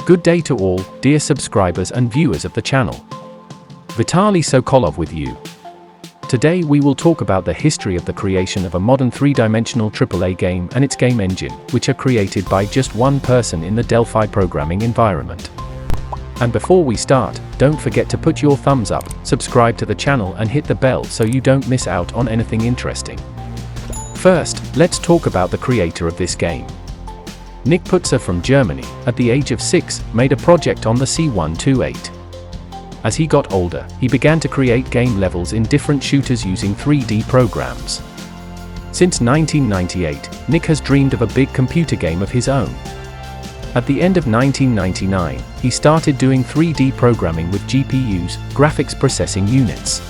Good day to all, dear subscribers and viewers of the channel. Vitaly Sokolov with you. Today we will talk about the history of the creation of a modern three-dimensional AAA game and its game engine, which are created by just one person in the Delphi programming environment. And before we start, don't forget to put your thumbs up, subscribe to the channel and hit the bell so you don't miss out on anything interesting. First, let's talk about the creator of this game. Nick Pützer from Germany, at the age of 6, made a project on the C128. As he got older, he began to create game levels in different shooters using 3D programs. Since 1998, Nick has dreamed of a big computer game of his own. At the end of 1999, he started doing 3D programming with GPUs, graphics processing units.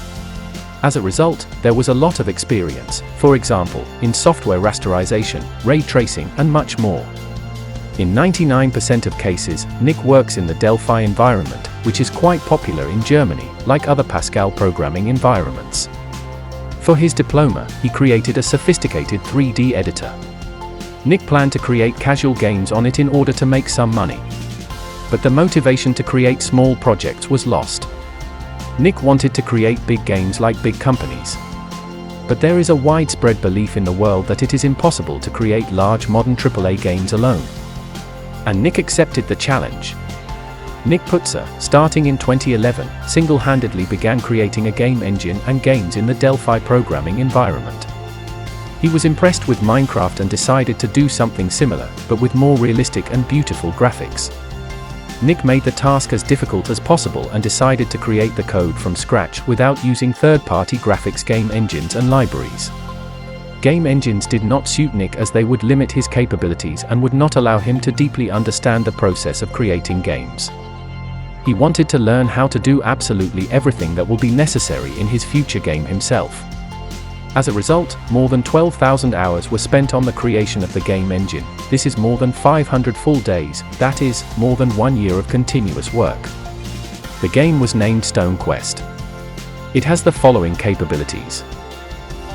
As a result, there was a lot of experience, for example, in software rasterization, ray tracing, and much more. In 99% of cases, Nick works in the Delphi environment, which is quite popular in Germany, like other Pascal programming environments. For his diploma, he created a sophisticated 3D editor. Nick planned to create casual games on it in order to make some money. But the motivation to create small projects was lost. Nick wanted to create big games like big companies. But there is a widespread belief in the world that it is impossible to create large modern AAA games alone. And Nick accepted the challenge. Nick Pützer, starting in 2011, single-handedly began creating a game engine and games in the Delphi programming environment. He was impressed with Minecraft and decided to do something similar, but with more realistic and beautiful graphics. Nick made the task as difficult as possible and decided to create the code from scratch without using third-party graphics game engines and libraries. Game engines did not suit Nick as they would limit his capabilities and would not allow him to deeply understand the process of creating games. He wanted to learn how to do absolutely everything that will be necessary in his future game himself. As a result, more than 12,000 hours were spent on the creation of the game engine. This is more than 500 full days, that is, more than 1 year of continuous work. The game was named StoneQuest. It has the following capabilities.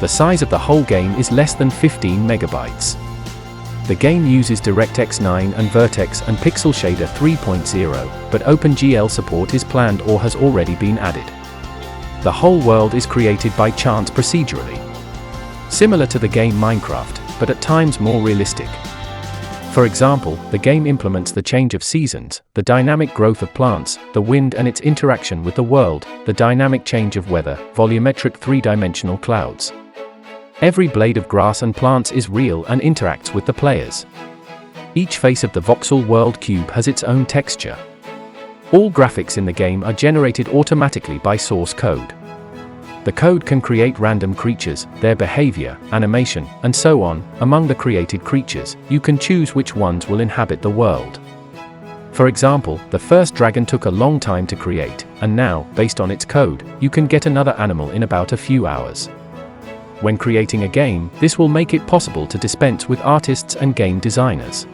The size of the whole game is less than 15 megabytes. The game uses DirectX 9 and Vertex and Pixelshader 3.0, but OpenGL support is planned or has already been added. The whole world is created by chance procedurally. Similar to the game Minecraft, but at times more realistic. For example, the game implements the change of seasons, the dynamic growth of plants, the wind and its interaction with the world, the dynamic change of weather, volumetric three-dimensional clouds. Every blade of grass and plants is real and interacts with the players. Each face of the voxel world cube has its own texture. All graphics in the game are generated automatically by source code. The code can create random creatures, their behavior, animation, and so on. Among the created creatures, you can choose which ones will inhabit the world. For example, the first dragon took a long time to create, and now, based on its code, you can get another animal in about a few hours. When creating a game, this will make it possible to dispense with artists and game designers.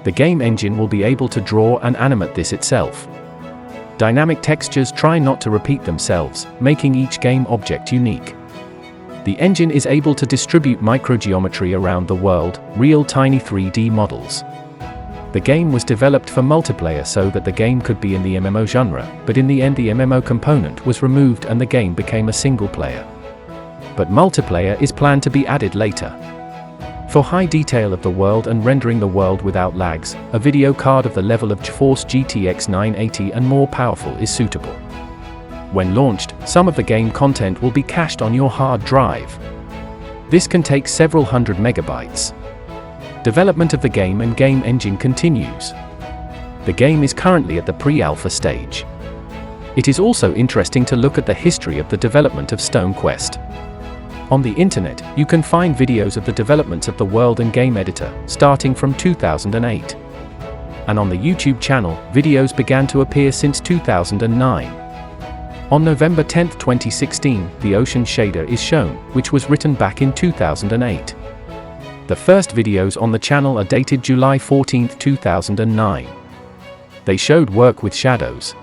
The game engine will be able to draw and animate this itself. Dynamic textures try not to repeat themselves, making each game object unique. The engine is able to distribute microgeometry around the world, real tiny 3D models. The game was developed for multiplayer so that the game could be in the MMO genre, but in the end the MMO component was removed and the game became a single player. But multiplayer is planned to be added later. For high detail of the world and rendering the world without lags, a video card of the level of GeForce GTX 980 and more powerful is suitable. When launched, some of the game content will be cached on your hard drive. This can take several hundred megabytes. Development of the game and game engine continues. The game is currently at the pre-alpha stage. It is also interesting to look at the history of the development of StoneQuest. On the internet, you can find videos of the developments of the world and game editor, starting from 2008. And on the YouTube channel, videos began to appear since 2009. On November 10, 2016, the ocean shader is shown, which was written back in 2008. The first videos on the channel are dated July 14, 2009. They showed work with shadows.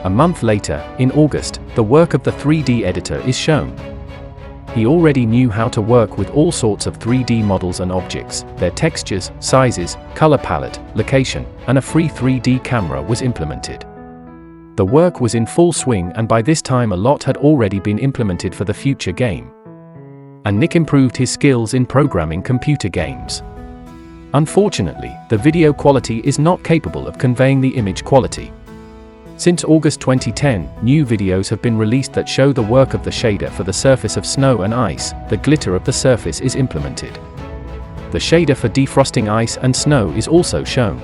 A month later, in August, the work of the 3D editor is shown. He already knew how to work with all sorts of 3D models and objects, their textures, sizes, color palette, location, and a free 3D camera was implemented. The work was in full swing, and by this time a lot had already been implemented for the future game. And Nick improved his skills in programming computer games. Unfortunately, the video quality is not capable of conveying the image quality. Since August 2010, new videos have been released that show the work of the shader for the surface of snow and ice. The glitter of the surface is implemented. The shader for defrosting ice and snow is also shown.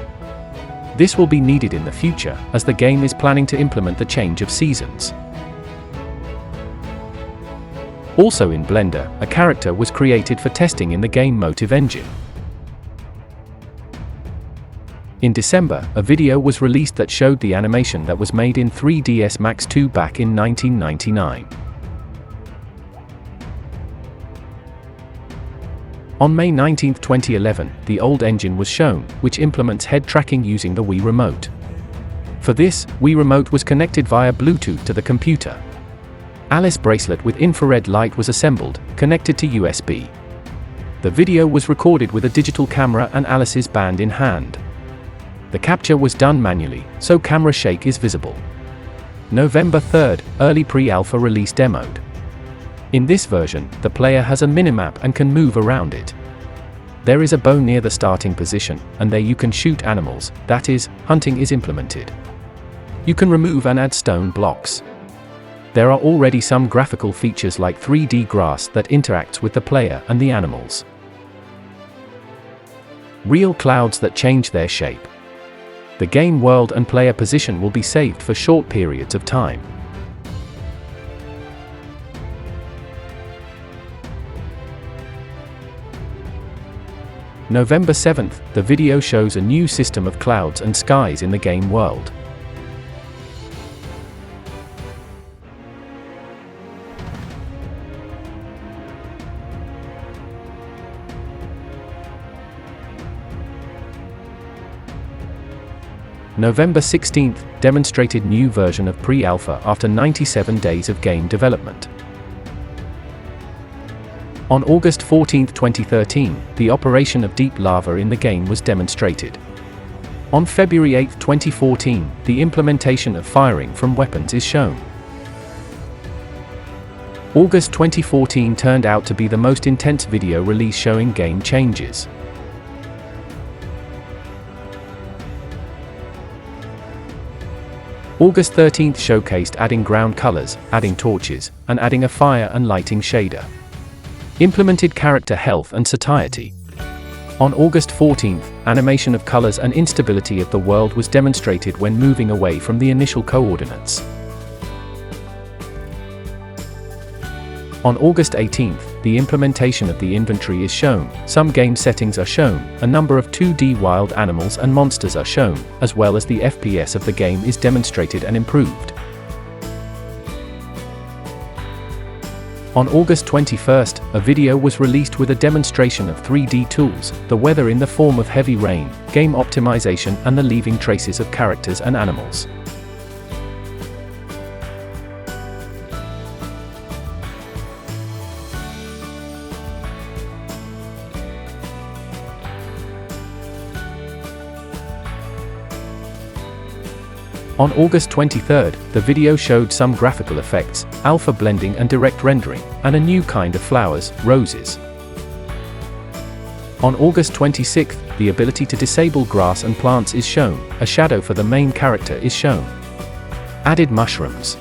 This will be needed in the future, as the game is planning to implement the change of seasons. Also in Blender, a character was created for testing in the game Motive engine. In December, a video was released that showed the animation that was made in 3ds Max 2 back in 1999. On May 19, 2011, the old engine was shown, which implements head tracking using the Wii Remote. For this, Wii Remote was connected via Bluetooth to the computer. Alice bracelet with infrared light was assembled, connected to USB. The video was recorded with a digital camera and Alice's band in hand. The capture was done manually, so camera shake is visible. November 3rd, early pre-alpha release demoed. In this version, the player has a minimap and can move around it. There is a bow near the starting position, and there you can shoot animals, that is, hunting is implemented. You can remove and add stone blocks. There are already some graphical features like 3D grass that interacts with the player and the animals. Real clouds that change their shape. The game world and player position will be saved for short periods of time. November 7th, the video shows a new system of clouds and skies in the game world. November 16th, demonstrated new version of pre-alpha after 97 days of game development. On August 14, 2013, the operation of deep lava in the game was demonstrated. On February 8, 2014, the implementation of firing from weapons is shown. August 2014 turned out to be the most intense video release showing game changes. August 13th showcased adding ground colors, adding torches, and adding a fire and lighting shader. Implemented character health and satiety. On August 14th, animation of colors and instability of the world was demonstrated when moving away from the initial coordinates. On August 18th, the implementation of the inventory is shown, some game settings are shown, a number of 2D wild animals and monsters are shown, as well as the FPS of the game is demonstrated and improved. On August 21st, a video was released with a demonstration of 3D tools, the weather in the form of heavy rain, game optimization and the leaving traces of characters and animals. On August 23rd, the video showed some graphical effects, alpha blending and direct rendering, and a new kind of flowers, roses. On August 26th, the ability to disable grass and plants is shown, a shadow for the main character is shown. Added mushrooms.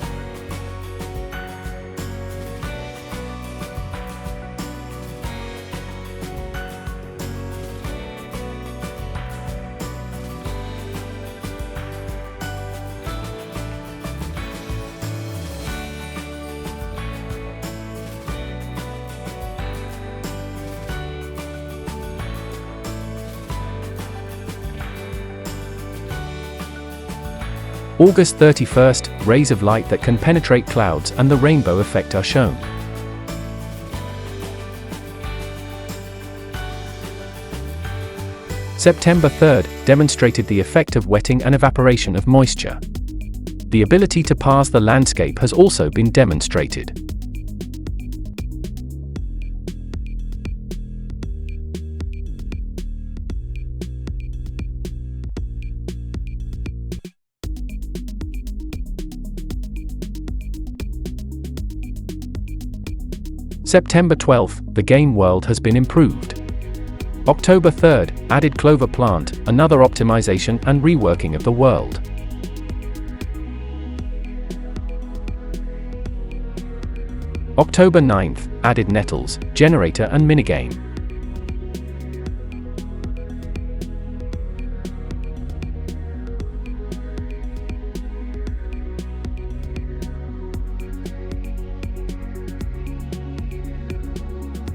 August 31st, rays of light that can penetrate clouds and the rainbow effect are shown. September 3rd, demonstrated the effect of wetting and evaporation of moisture. The ability to parse the landscape has also been demonstrated. September 12, the game world has been improved. October 3rd, added clover plant, another optimization and reworking of the world. October 9th, added nettles, generator and minigame.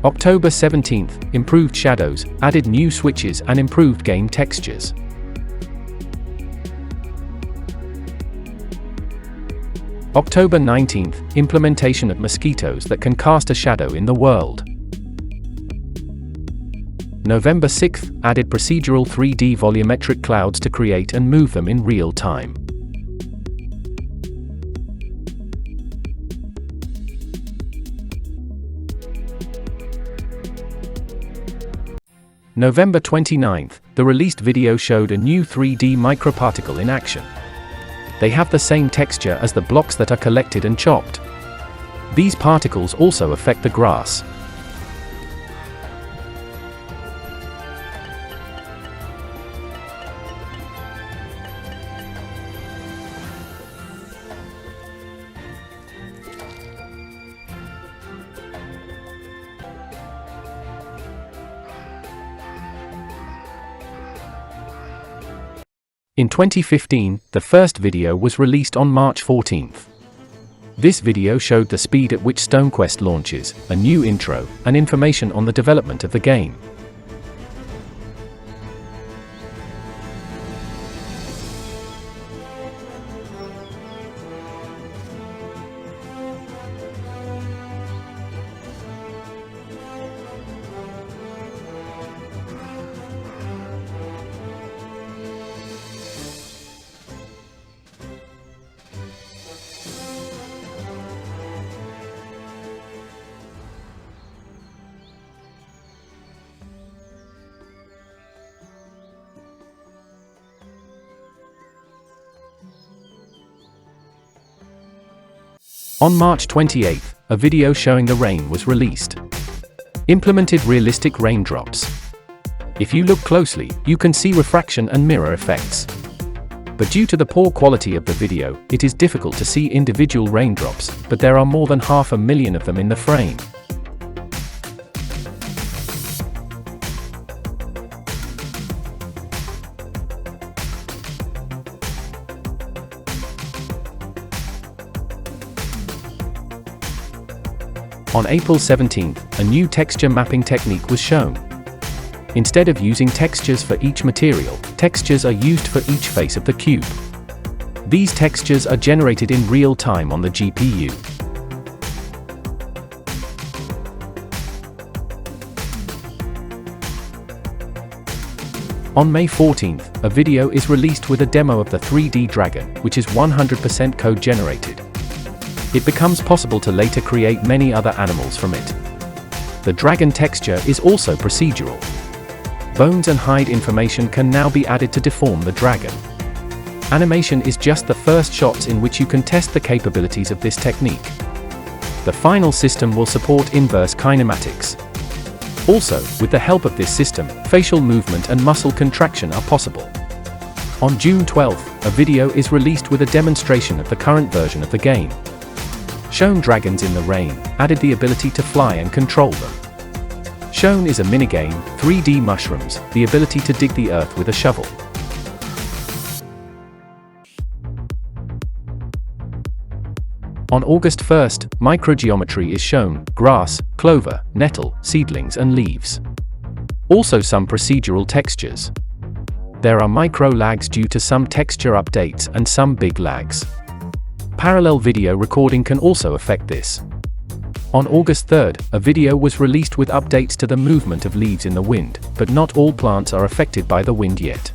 October 17th, improved shadows, added new switches and improved game textures. October 19th, implementation of mosquitoes that can cast a shadow in the world. November 6th, added procedural 3D volumetric clouds to create and move them in real time. November 29th, the released video showed a new 3D microparticle in action. They have the same texture as the blocks that are collected and chopped. These particles also affect the grass. In 2015, the first video was released on March 14th. This video showed the speed at which StoneQuest launches, a new intro, and information on the development of the game. On March 28th, a video showing the rain was released. Implemented realistic raindrops. If you look closely, you can see refraction and mirror effects. But due to the poor quality of the video, it is difficult to see individual raindrops, but there are more than 500,000 of them in the frame. On April 17th, a new texture mapping technique was shown. Instead of using textures for each material, textures are used for each face of the cube. These textures are generated in real time on the GPU. On May 14th, a video is released with a demo of the 3D dragon, which is 100% code generated. It becomes possible to later create many other animals from it. The dragon texture is also procedural. Bones and hide information can now be added to deform the dragon. Animation is just the first shots in which you can test the capabilities of this technique. The final system will support inverse kinematics. Also, with the help of this system, facial movement and muscle contraction are possible. On June 12th, a video is released with a demonstration of the current version of the game. Shown dragons in the rain, added the ability to fly and control them. Shown is a minigame, 3D mushrooms, the ability to dig the earth with a shovel. On August 1st, microgeometry is shown, grass, clover, nettle, seedlings and leaves. Also some procedural textures. There are micro lags due to some texture updates and some big lags. Parallel video recording can also affect this. On August 3rd, a video was released with updates to the movement of leaves in the wind, but not all plants are affected by the wind yet.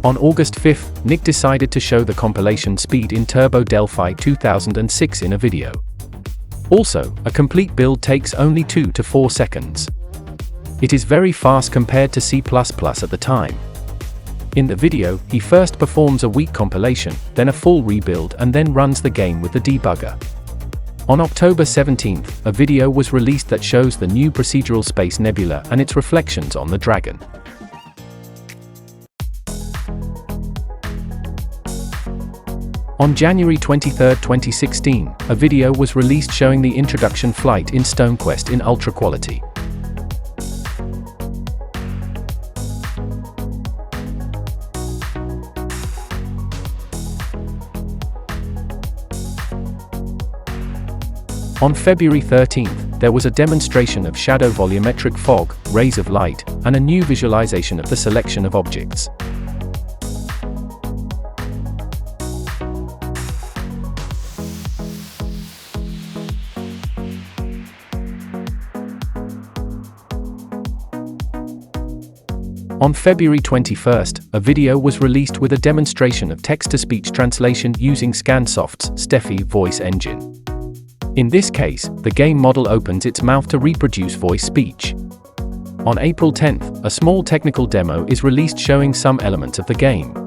On August 5th, Nick decided to show the compilation speed in Turbo Delphi 2006 in a video. Also, a complete build takes only 2 to 4 seconds. It is very fast compared to C++ at the time. In the video, he first performs a weak compilation, then a full rebuild, and then runs the game with the debugger. On October 17th, a video was released that shows the new procedural space nebula and its reflections on the Dragon. On January 23, 2016, a video was released showing the introduction flight in StoneQuest in ultra quality. On February 13th, there was a demonstration of shadow volumetric fog, rays of light, and a new visualization of the selection of objects. On February 21st, a video was released with a demonstration of text-to-speech translation using Scansoft's Steffi voice engine. In this case, the game model opens its mouth to reproduce voice speech. On April 10th, a small technical demo is released showing some elements of the game.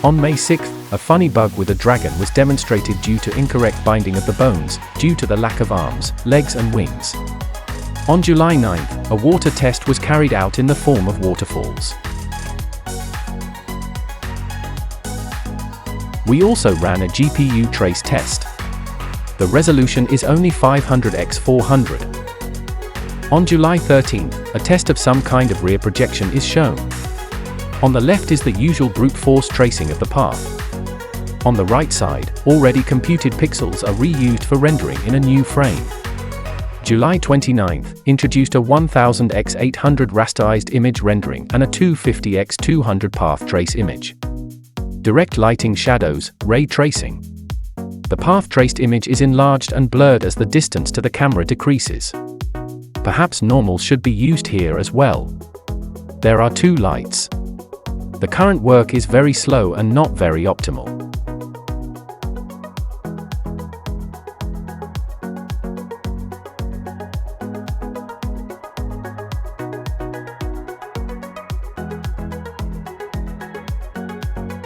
On May 6th, a funny bug with a dragon was demonstrated due to incorrect binding of the bones, due to the lack of arms, legs and wings. On July 9th, a water test was carried out in the form of waterfalls. We also ran a GPU trace test. The resolution is only 500 x 400. On July 13th, a test of some kind of rear projection is shown. On the left is the usual brute force tracing of the path. On the right side, already computed pixels are reused for rendering in a new frame. July 29th, introduced a 1000 x 800 rasterized image rendering and a 250 x 200 path trace image. Direct lighting shadows, ray tracing. The path traced image is enlarged and blurred as the distance to the camera decreases. Perhaps normal should be used here as well. There are 2 lights. The current work is very slow and not very optimal.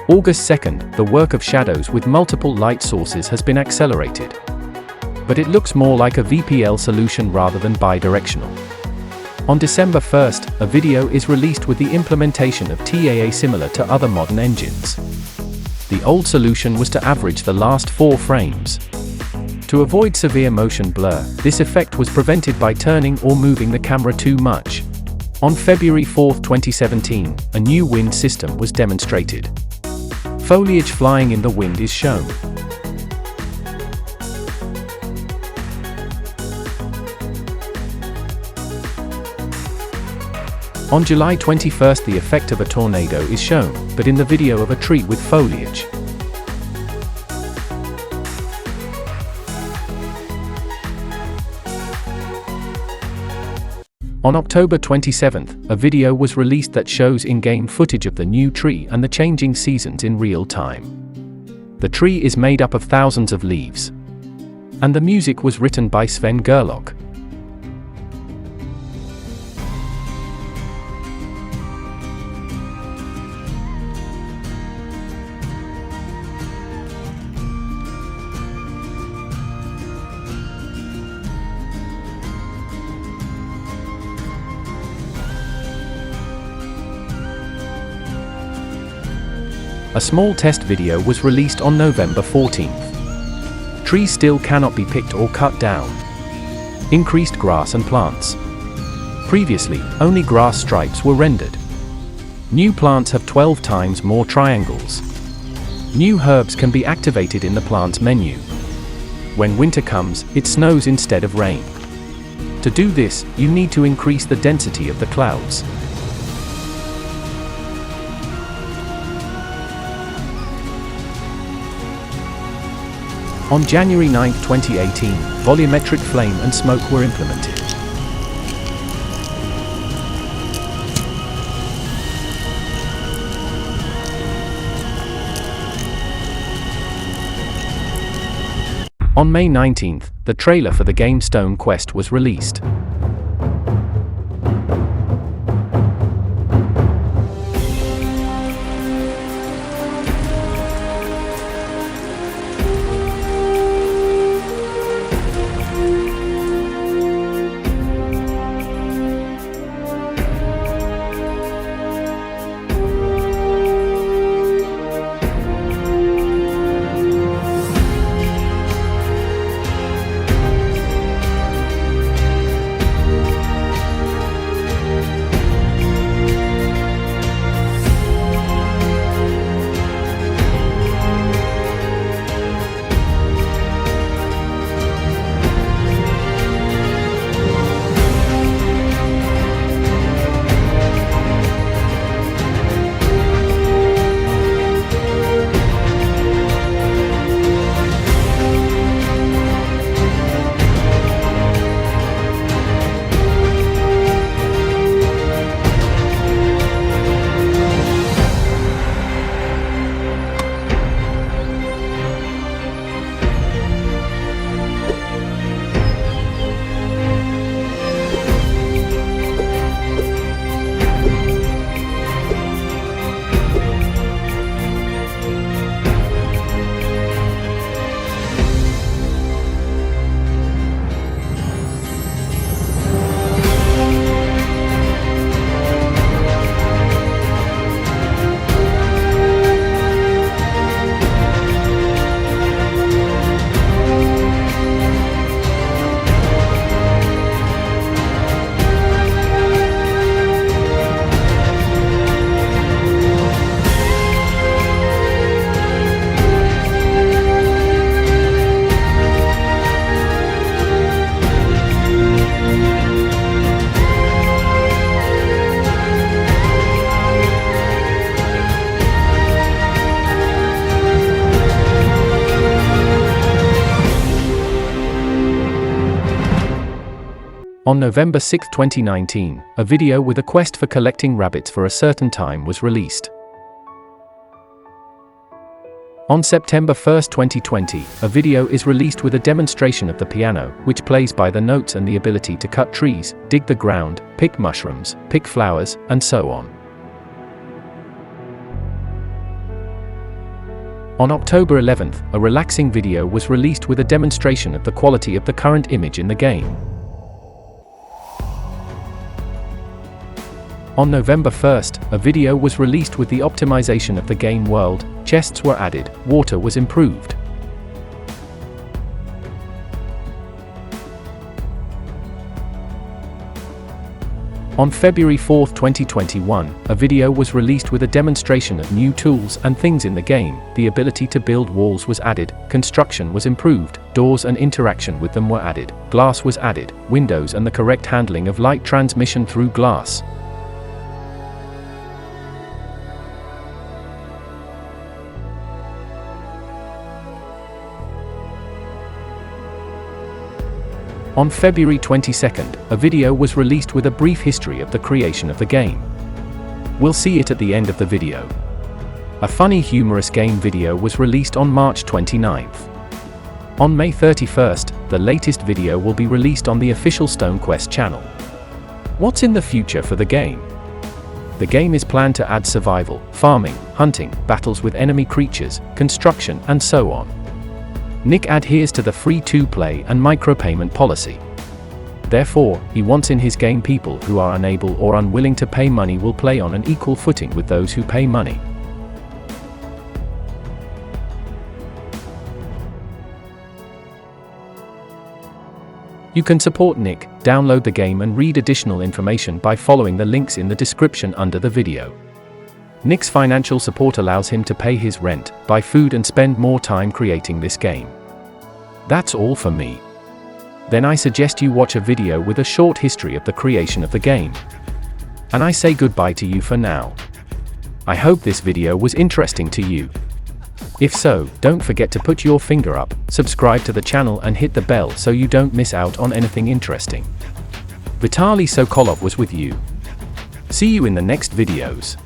August 2nd, the work of shadows with multiple light sources has been accelerated. But it looks more like a VPL solution rather than bidirectional. On December 1st, a video is released with the implementation of TAA similar to other modern engines. The old solution was to average the last 4 frames. To avoid severe motion blur, this effect was prevented by turning or moving the camera too much. On February 4, 2017, a new wind system was demonstrated. Foliage flying in the wind is shown. On July 21st, the effect of a tornado is shown, but in the video of a tree with foliage. On October 27th, a video was released that shows in-game footage of the new tree and the changing seasons in real time. The tree is made up of thousands of leaves. And the music was written by Sven Gerlock. A small test video was released on November 14th. Trees still cannot be picked or cut down. Increased grass and plants. Previously, only grass stripes were rendered. New plants have 12 times more triangles. New herbs can be activated in the plant menu. When winter comes, it snows instead of rain. To do this, you need to increase the density of the clouds. On January 9, 2018, volumetric flame and smoke were implemented. On May 19, the trailer for the game StoneQuest was released. On November 6, 2019, a video with a quest for collecting rabbits for a certain time was released. On September 1, 2020, a video is released with a demonstration of the piano, which plays by the notes and the ability to cut trees, dig the ground, pick mushrooms, pick flowers, and so on. On October 11, a relaxing video was released with a demonstration of the quality of the current image in the game. On November 1, a video was released with the optimization of the game world, chests were added, water was improved. On February 4, 2021, a video was released with a demonstration of new tools and things in the game, the ability to build walls was added, construction was improved, doors and interaction with them were added, glass was added, windows and the correct handling of light transmission through glass. On February 22, a video was released with a brief history of the creation of the game. We'll see it at the end of the video. A funny humorous game video was released on March 29. On May 31, the latest video will be released on the official StoneQuest channel. What's in the future for the game? The game is planned to add survival, farming, hunting, battles with enemy creatures, construction, and so on. Nick adheres to the free-to-play and micropayment policy. Therefore, he wants in his game people who are unable or unwilling to pay money will play on an equal footing with those who pay money. You can support Nick, download the game and read additional information by following the links in the description under the video. Nick's financial support allows him to pay his rent, buy food and spend more time creating this game. That's all for me. Then I suggest you watch a video with a short history of the creation of the game. And I say goodbye to you for now. I hope this video was interesting to you. If so, don't forget to put your finger up, subscribe to the channel and hit the bell so you don't miss out on anything interesting. Vitaly Sokolov was with you. See you in the next videos.